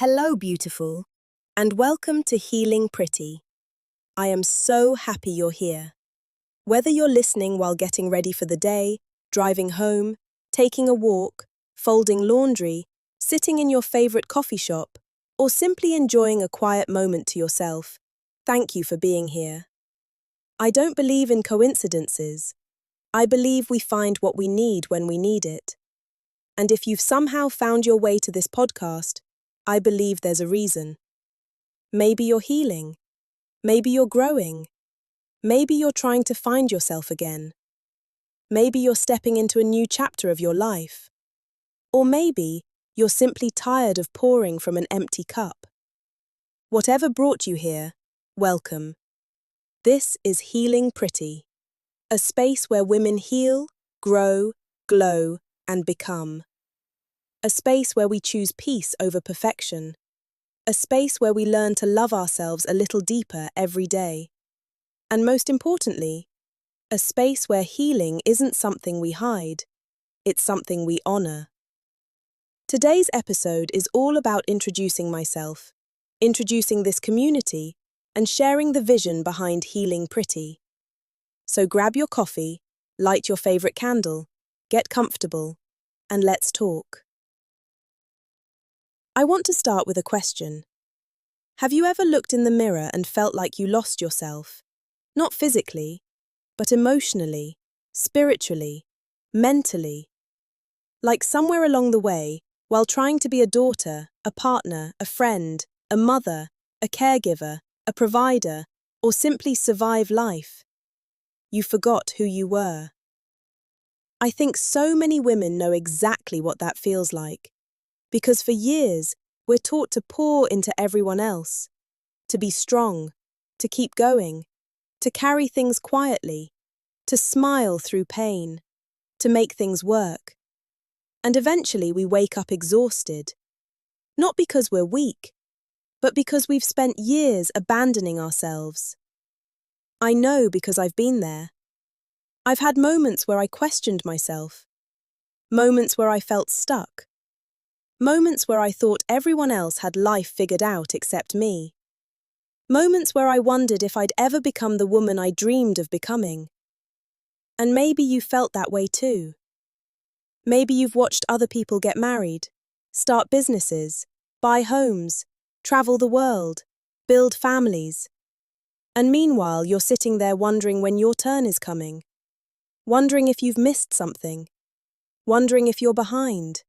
Hello, beautiful, and welcome to Healing Pretty. I am so happy you're here. Whether you're listening while getting ready for the day, driving home, taking a walk, folding laundry, sitting in your favorite coffee shop, or simply enjoying a quiet moment to yourself, thank you for being here. I don't believe in coincidences. I believe we find what we need when we need it. And if you've somehow found your way to this podcast, I believe there's a reason. Maybe you're healing. Maybe you're growing. Maybe you're trying to find yourself again. Maybe you're stepping into a new chapter of your life. Or maybe you're simply tired of pouring from an empty cup. Whatever brought you here, welcome. This is Healing Pretty, a space where women heal, grow, glow, and become. A space where we choose peace over perfection. A space where we learn to love ourselves a little deeper every day. And most importantly, a space where healing isn't something we hide, it's something we honor. Today's episode is all about introducing myself, introducing this community, and sharing the vision behind Healing Pretty. So grab your coffee, light your favorite candle, get comfortable, and let's talk. I want to start with a question. Have you ever looked in the mirror and felt like you lost yourself? Not physically, but emotionally, spiritually, mentally. Like somewhere along the way, while trying to be a daughter, a partner, a friend, a mother, a caregiver, a provider, or simply survive life, you forgot who you were. I think so many women know exactly what that feels like. Because for years, we're taught to pour into everyone else, to be strong, to keep going, to carry things quietly, to smile through pain, to make things work. And eventually we wake up exhausted, not because we're weak, but because we've spent years abandoning ourselves. I know because I've been there. I've had moments where I questioned myself, moments where I felt stuck, moments where I thought everyone else had life figured out except me. Moments where I wondered if I'd ever become the woman I dreamed of becoming. And maybe you felt that way too. Maybe you've watched other people get married, start businesses, buy homes, travel the world, build families. And meanwhile, you're sitting there wondering when your turn is coming, wondering if you've missed something, wondering if you're behind.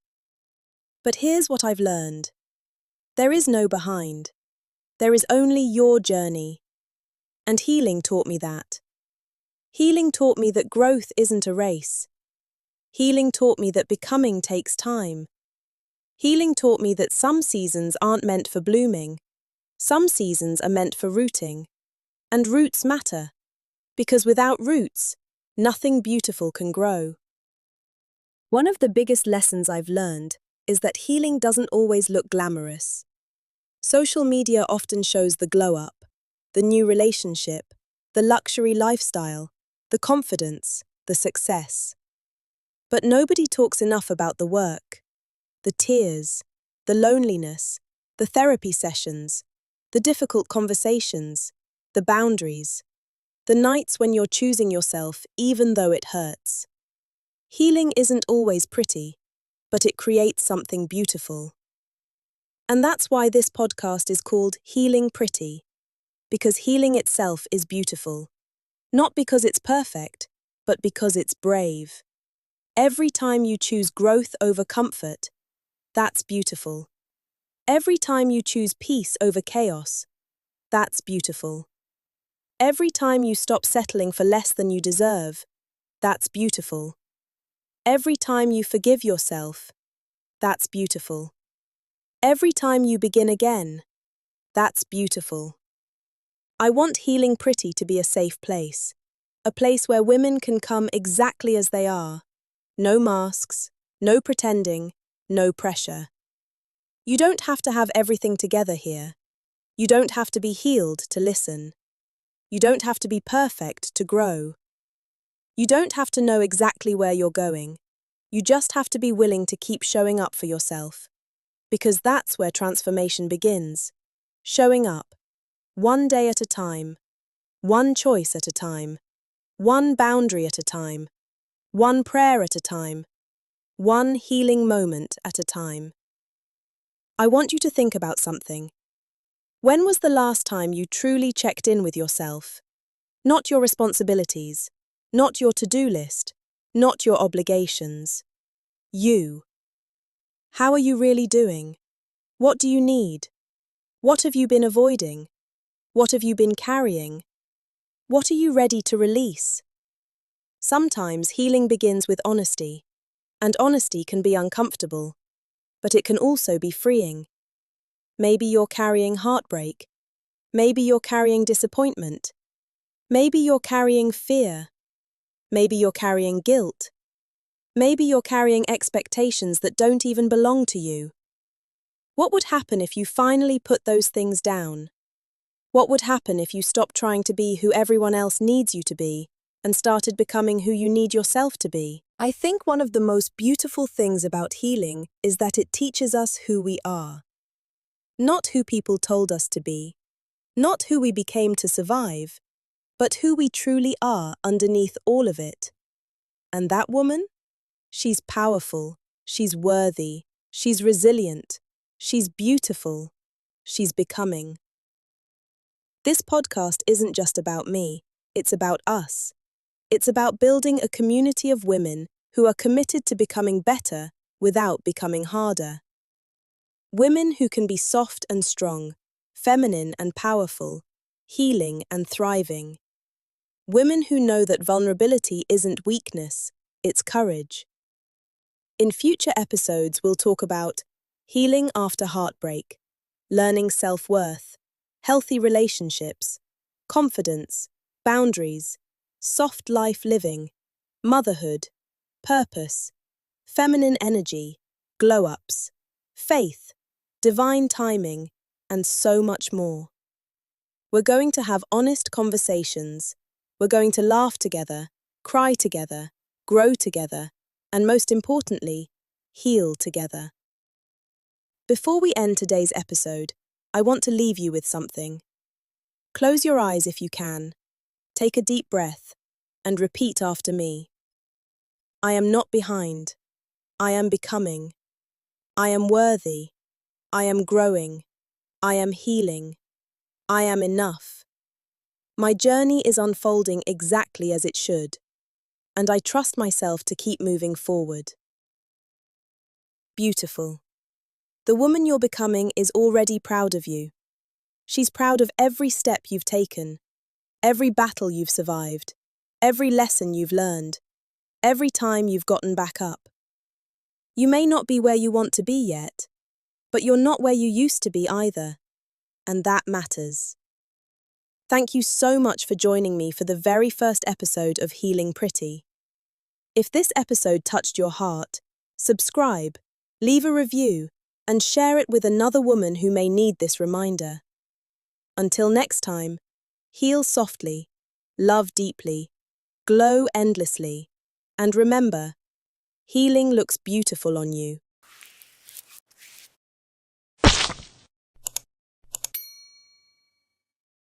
But here's what I've learned. There is no behind. There is only your journey. And healing taught me that. Healing taught me that growth isn't a race. Healing taught me that becoming takes time. Healing taught me that some seasons aren't meant for blooming. Some seasons are meant for rooting. And roots matter. Because without roots, nothing beautiful can grow. One of the biggest lessons I've learned is that healing doesn't always look glamorous. Social media often shows the glow-up, the new relationship, the luxury lifestyle, the confidence, the success. But nobody talks enough about the work, the tears, the loneliness, the therapy sessions, the difficult conversations, the boundaries, the nights when you're choosing yourself even though it hurts. Healing isn't always pretty, but it creates something beautiful. And that's why this podcast is called Healing Pretty, because healing itself is beautiful. Not because it's perfect, but because it's brave. Every time you choose growth over comfort, that's beautiful. Every time you choose peace over chaos, that's beautiful. Every time you stop settling for less than you deserve, that's beautiful. Every time you forgive yourself, that's beautiful. Every time you begin again, that's beautiful. I want Healing Pretty to be a safe place, a place where women can come exactly as they are. No masks, no pretending, no pressure. You don't have to have everything together here. You don't have to be healed to listen. You don't have to be perfect to grow. You don't have to know exactly where you're going. You just have to be willing to keep showing up for yourself. Because that's where transformation begins. Showing up, one day at a time, one choice at a time, one boundary at a time, one prayer at a time, one healing moment at a time. I want you to think about something. When was the last time you truly checked in with yourself? Not your responsibilities, not your to-do list, not your obligations. You. How are you really doing? What do you need? What have you been avoiding? What have you been carrying? What are you ready to release? Sometimes healing begins with honesty, and honesty can be uncomfortable, but it can also be freeing. Maybe you're carrying heartbreak. Maybe you're carrying disappointment. Maybe you're carrying fear. Maybe you're carrying guilt. Maybe you're carrying expectations that don't even belong to you. What would happen if you finally put those things down? What would happen if you stopped trying to be who everyone else needs you to be and started becoming who you need yourself to be? I think one of the most beautiful things about healing is that it teaches us who we are. Not who people told us to be, not who we became to survive, but who we truly are underneath all of it. And that woman? She's powerful, she's worthy, she's resilient, she's beautiful, she's becoming. This podcast isn't just about me, it's about us. It's about building a community of women who are committed to becoming better without becoming harder. Women who can be soft and strong, feminine and powerful, healing and thriving. Women who know that vulnerability isn't weakness, it's courage. In future episodes, we'll talk about healing after heartbreak, learning self-worth, healthy relationships, confidence, boundaries, soft life living, motherhood, purpose, feminine energy, glow-ups, faith, divine timing, and so much more. We're going to have honest conversations. We're going to laugh together, cry together, grow together, and most importantly, heal together. Before we end today's episode, I want to leave you with something. Close your eyes if you can, take a deep breath, and repeat after me. I am not behind. I am becoming. I am worthy. I am growing. I am healing. I am enough. My journey is unfolding exactly as it should, and I trust myself to keep moving forward. Beautiful. The woman you're becoming is already proud of you. She's proud of every step you've taken, every battle you've survived, every lesson you've learned, every time you've gotten back up. You may not be where you want to be yet, but you're not where you used to be either, and that matters. Thank you so much for joining me for the very first episode of Healing Pretty. If this episode touched your heart, subscribe, leave a review, and share it with another woman who may need this reminder. Until next time, heal softly, love deeply, glow endlessly, and remember, healing looks beautiful on you.